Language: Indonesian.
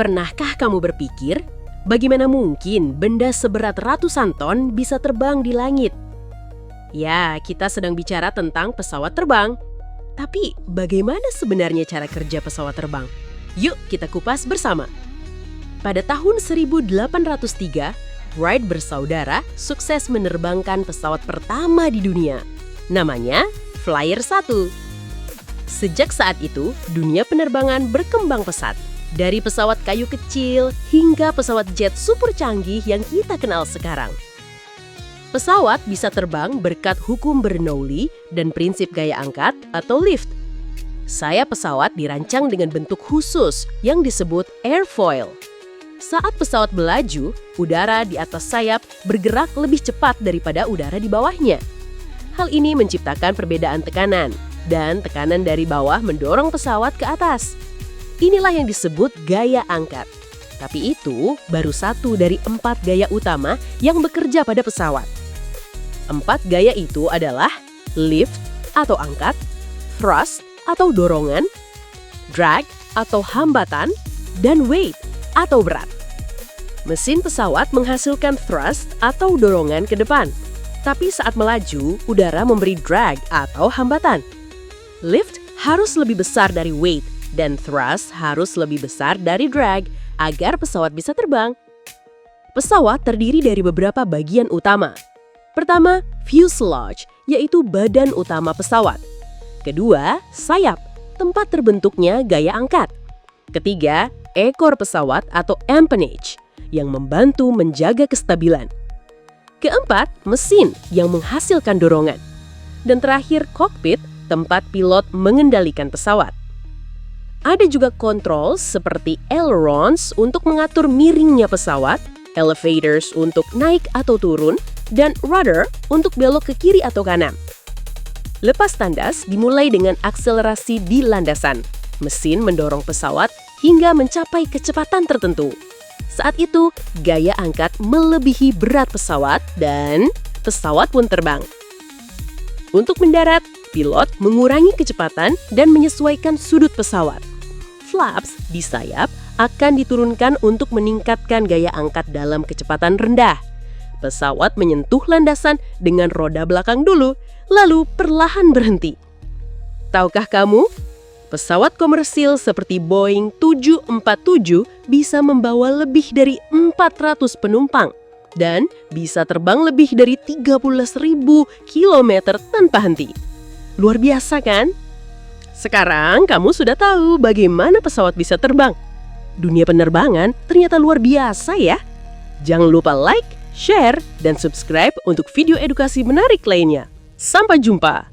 Pernahkah kamu berpikir, bagaimana mungkin benda seberat ratusan ton bisa terbang di langit? Ya, kita sedang bicara tentang pesawat terbang. Tapi bagaimana sebenarnya cara kerja pesawat terbang? Yuk kita kupas bersama. Pada tahun 1803, Wright bersaudara sukses menerbangkan pesawat pertama di dunia. Namanya Flyer 1. Sejak saat itu, dunia penerbangan berkembang pesat. Dari pesawat kayu kecil hingga pesawat jet super canggih yang kita kenal sekarang. Pesawat bisa terbang berkat hukum Bernoulli dan prinsip gaya angkat atau lift. Sayap pesawat dirancang dengan bentuk khusus yang disebut airfoil. Saat pesawat melaju, udara di atas sayap bergerak lebih cepat daripada udara di bawahnya. Hal ini menciptakan perbedaan tekanan, dan tekanan dari bawah mendorong pesawat ke atas. Inilah yang disebut gaya angkat. Tapi itu baru satu dari 4 gaya utama yang bekerja pada pesawat. 4 gaya itu adalah lift atau angkat, thrust atau dorongan, drag atau hambatan, dan weight atau berat. Mesin pesawat menghasilkan thrust atau dorongan ke depan. Tapi saat melaju, udara memberi drag atau hambatan. Lift harus lebih besar dari weight, dan thrust harus lebih besar dari drag agar pesawat bisa terbang. Pesawat terdiri dari beberapa bagian utama. Pertama, fuselage, yaitu badan utama pesawat. Kedua, sayap, tempat terbentuknya gaya angkat. Ketiga, ekor pesawat atau empennage, yang membantu menjaga kestabilan. Keempat, mesin yang menghasilkan dorongan. Dan terakhir, kokpit, tempat pilot mengendalikan pesawat. Ada juga kontrol seperti ailerons untuk mengatur miringnya pesawat, elevators untuk naik atau turun, dan rudder untuk belok ke kiri atau kanan. Lepas tandas dimulai dengan akselerasi di landasan. Mesin mendorong pesawat hingga mencapai kecepatan tertentu. Saat itu, gaya angkat melebihi berat pesawat dan pesawat pun terbang. Untuk mendarat, pilot mengurangi kecepatan dan menyesuaikan sudut pesawat. Flaps di sayap akan diturunkan untuk meningkatkan gaya angkat dalam kecepatan rendah. Pesawat menyentuh landasan dengan roda belakang dulu, lalu perlahan berhenti. Tahukah kamu? Pesawat komersil seperti Boeing 747 bisa membawa lebih dari 400 penumpang dan bisa terbang lebih dari 13.000 km tanpa henti. Luar biasa kan? Sekarang kamu sudah tahu bagaimana pesawat bisa terbang. Dunia penerbangan ternyata luar biasa ya. Jangan lupa like, share, dan subscribe untuk video edukasi menarik lainnya. Sampai jumpa!